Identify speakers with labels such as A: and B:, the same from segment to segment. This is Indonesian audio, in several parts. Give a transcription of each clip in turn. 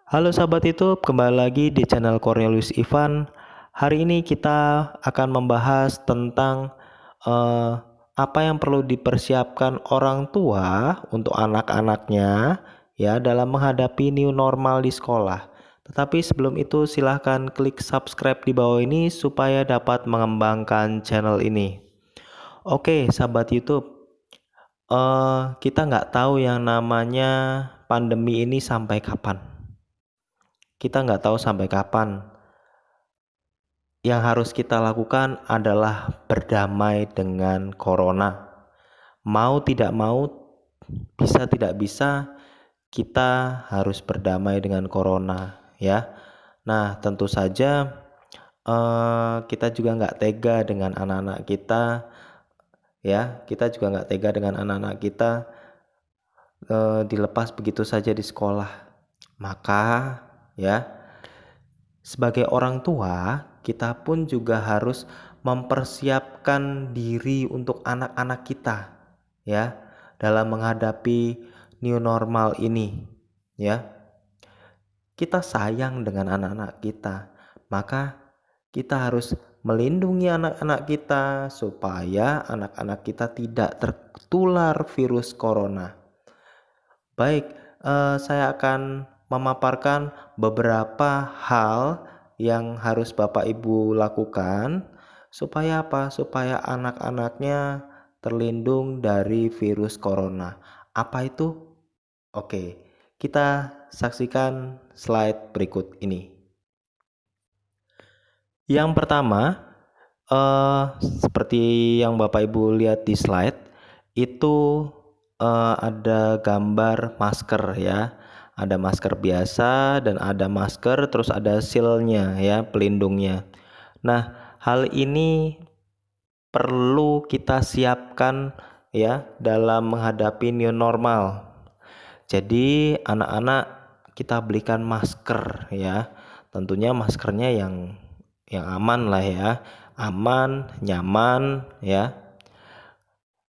A: Halo sahabat YouTube, kembali lagi di channel Cornelius Ivan. Hari ini kita akan membahas tentang eh, apa yang perlu dipersiapkan orang tua untuk anak-anaknya ya dalam menghadapi new normal di sekolah. Tetapi sebelum itu silahkan klik subscribe di bawah ini supaya dapat mengembangkan channel ini. Oke, sahabat YouTube, kita nggak tahu yang namanya pandemi ini sampai kapan. Kita nggak tahu sampai kapan. Yang harus kita lakukan adalah berdamai dengan corona. Mau tidak mau, bisa tidak bisa, kita harus berdamai dengan corona, ya. Nah, tentu saja kita juga nggak tega dengan anak-anak kita, ya. Kita juga nggak tega dengan anak-anak kita dilepas begitu saja di sekolah. Maka, ya, sebagai orang tua, kita pun juga harus mempersiapkan diri untuk anak-anak kita, ya, dalam menghadapi new normal ini, ya. Kita sayang dengan anak-anak kita, maka kita harus melindungi anak-anak kita supaya anak-anak kita tidak tertular virus corona. Baik, saya akan memaparkan beberapa hal yang harus Bapak Ibu lakukan supaya apa? Supaya anak-anaknya terlindung dari virus corona. Apa itu? Oke, kita saksikan slide berikut ini. Yang pertama, seperti yang Bapak Ibu lihat di slide, itu ada gambar masker ya. Ada masker biasa dan ada masker, terus ada silnya ya, pelindungnya. Nah, hal ini perlu kita siapkan ya dalam menghadapi new normal. Jadi anak-anak kita belikan masker ya. Tentunya maskernya yang aman lah ya. Aman, nyaman ya.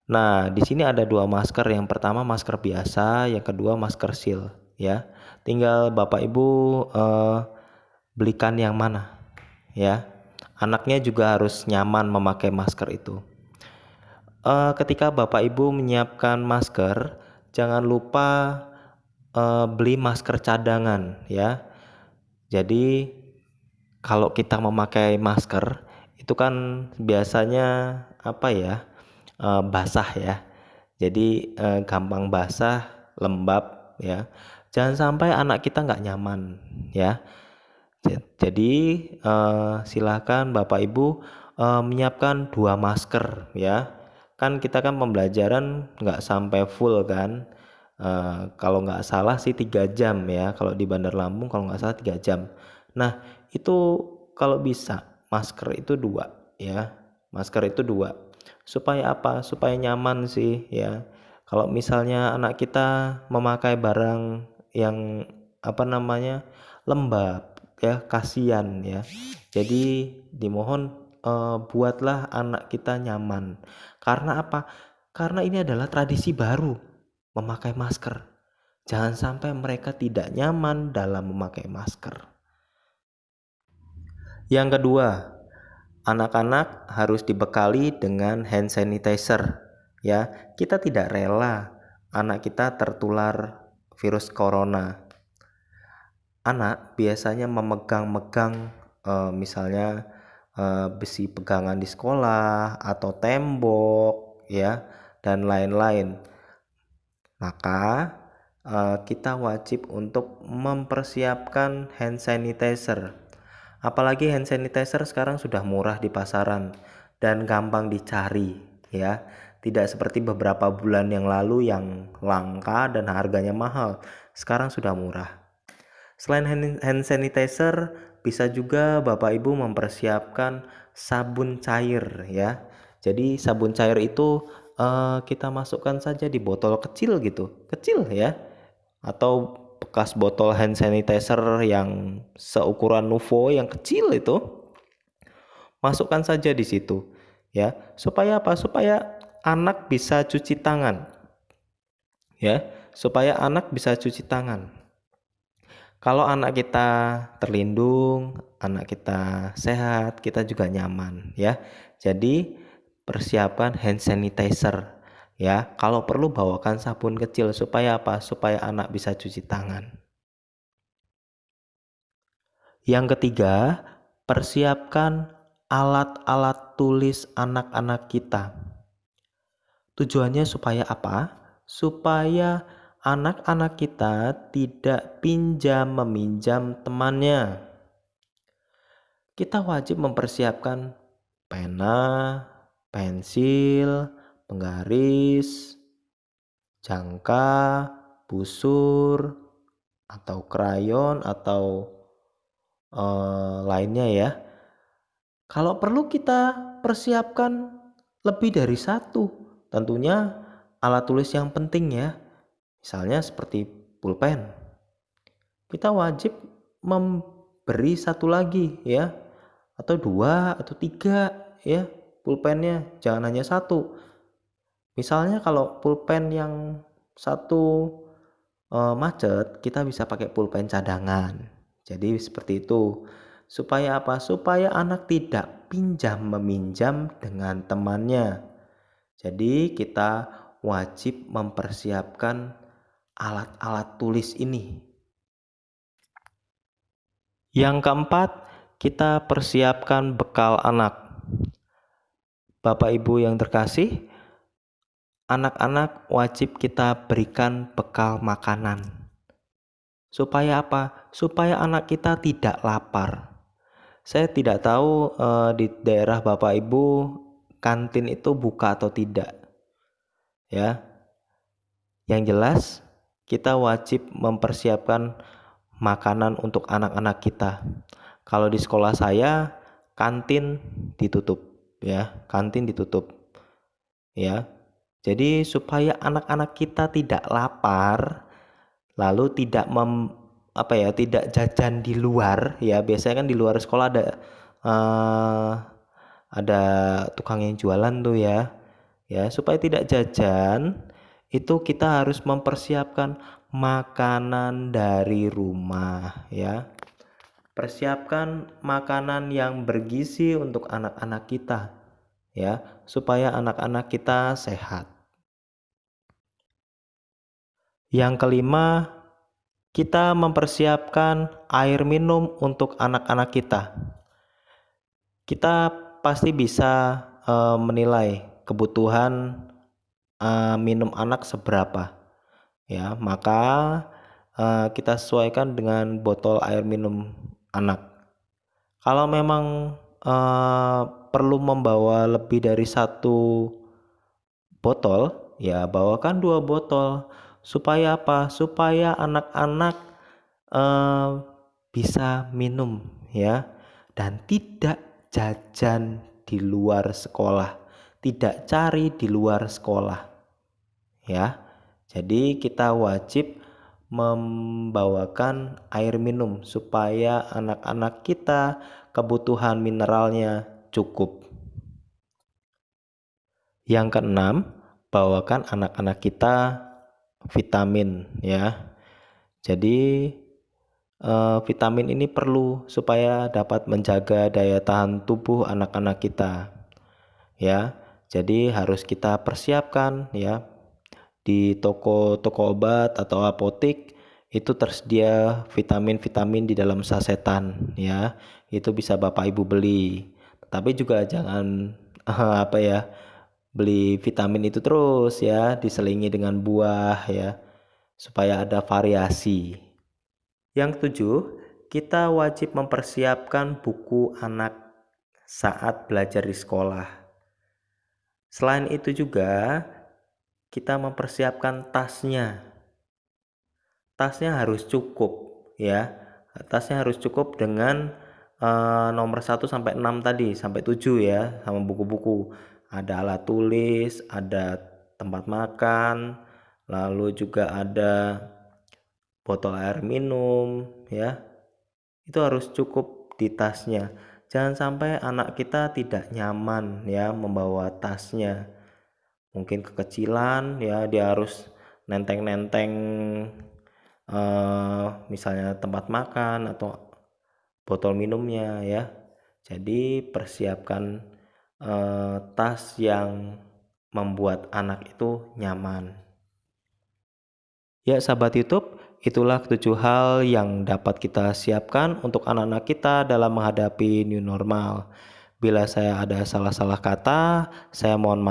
A: Nah, di sini ada dua masker. Yang pertama masker biasa, yang kedua masker seal ya. Tinggal Bapak Ibu belikan yang mana ya. Anaknya juga harus nyaman memakai masker itu. Ketika Bapak Ibu menyiapkan masker, jangan lupa beli masker cadangan ya. Jadi kalau kita memakai masker itu kan biasanya apa ya? Basah ya. Jadi gampang basah, lembab ya. Jangan sampai anak kita nggak nyaman ya. Jadi silakan Bapak Ibu menyiapkan dua masker ya. Kan kita kan pembelajaran nggak sampai full kan. Kalau nggak salah sih 3 jam ya. Kalau di Bandar Lampung kalau nggak salah 3 jam. Nah itu kalau bisa masker itu dua ya. Masker itu dua. Supaya apa? Supaya nyaman sih ya. Kalau misalnya anak kita memakai barang yang apa namanya lembab ya, kasihan ya. Jadi dimohon buatlah anak kita nyaman. Karena apa? Karena ini adalah tradisi baru memakai masker. Jangan sampai mereka tidak nyaman dalam memakai masker. Yang kedua, anak-anak harus dibekali dengan hand sanitizer ya. Kita tidak rela anak kita tertular virus corona. Anak biasanya memegang-megang misalnya besi pegangan di sekolah atau tembok ya dan lain-lain. Maka kita wajib untuk mempersiapkan hand sanitizer. Apalagi hand sanitizer sekarang sudah murah di pasaran dan gampang dicari ya. Tidak seperti beberapa bulan yang lalu yang langka dan harganya mahal. Sekarang sudah murah. Selain hand sanitizer, bisa juga Bapak Ibu mempersiapkan sabun cair ya. Jadi sabun cair itu kita masukkan saja di botol kecil gitu, kecil ya. Atau bekas botol hand sanitizer yang seukuran Nuvo yang kecil itu, masukkan saja di situ ya. Supaya apa? Supaya anak bisa cuci tangan ya. Supaya anak bisa cuci tangan. Kalau anak kita terlindung, anak kita sehat, kita juga nyaman ya. Jadi persiapkan hand sanitizer ya. Kalau perlu bawakan sabun kecil supaya apa? Supaya anak bisa cuci tangan. Yang ketiga, persiapkan alat-alat tulis anak-anak kita. Tujuannya supaya apa? Supaya anak-anak kita tidak pinjam meminjam temannya. Kita wajib mempersiapkan pena, pensil, penggaris, jangka, busur, atau krayon atau lainnya ya. Kalau perlu kita persiapkan lebih dari satu. Tentunya alat tulis yang penting ya. Misalnya seperti pulpen. Kita wajib memberi satu lagi ya. Atau 2 atau 3 ya pulpennya. Jangan hanya satu. Misalnya kalau pulpen yang satu macet, kita bisa pakai pulpen cadangan. Jadi seperti itu. Supaya apa? Supaya anak tidak pinjam meminjam dengan temannya. Jadi kita wajib mempersiapkan alat-alat tulis ini. Yang keempat, kita persiapkan bekal anak. Bapak Ibu yang terkasih, anak-anak wajib kita berikan bekal makanan. Supaya apa? Supaya anak kita tidak lapar. Saya tidak tahu di daerah Bapak Ibu kantin itu buka atau tidak. Ya. Yang jelas kita wajib mempersiapkan makanan untuk anak-anak kita. Kalau di sekolah saya kantin ditutup ya, kantin ditutup. Ya. Jadi supaya anak-anak kita tidak lapar, lalu tidak tidak jajan di luar ya. Biasanya kan di luar sekolah ada tukang yang jualan tuh ya. Ya, supaya tidak jajan, itu kita harus mempersiapkan makanan dari rumah ya. Persiapkan makanan yang bergizi untuk anak-anak kita ya, supaya anak-anak kita sehat. Yang kelima, kita mempersiapkan air minum untuk anak-anak kita. Kita pasti bisa menilai kebutuhan minum anak seberapa. Ya, maka kita sesuaikan dengan botol air minum anak. Kalau memang perlu membawa lebih dari 1 botol, ya bawakan 2 botol. Supaya apa? Supaya anak-anak bisa minum ya, dan tidak jajan di luar sekolah, tidak cari di luar sekolah ya. Jadi kita wajib membawakan air minum supaya anak-anak kita kebutuhan mineralnya cukup. Yang keenam, bawakan anak-anak kita vitamin ya. Jadi vitamin ini perlu supaya dapat menjaga daya tahan tubuh anak-anak kita ya. Jadi harus kita persiapkan ya. Di toko-toko obat atau apotek itu tersedia vitamin-vitamin di dalam sasetan ya. Itu bisa Bapak Ibu beli. Tapi juga jangan beli vitamin itu terus ya, diselingi dengan buah ya, supaya ada variasi. Yang ketujuh, kita wajib mempersiapkan buku anak saat belajar di sekolah. Selain itu juga kita mempersiapkan tasnya. Tasnya harus cukup ya. Tasnya harus cukup dengan nomor 1 sampai 6 tadi, sampai 7 ya, sama buku-buku. Ada alat tulis, ada tempat makan, lalu juga ada botol air minum ya. Itu harus cukup di tasnya. Jangan sampai anak kita tidak nyaman ya membawa tasnya. Mungkin kekecilan ya, dia harus nenteng-nenteng misalnya tempat makan atau botol minumnya ya. Jadi persiapkan tas yang membuat anak itu nyaman. Ya sahabat YouTube, itulah 7 hal yang dapat kita siapkan untuk anak-anak kita dalam menghadapi new normal. Bila saya ada salah-salah kata, saya mohon maaf.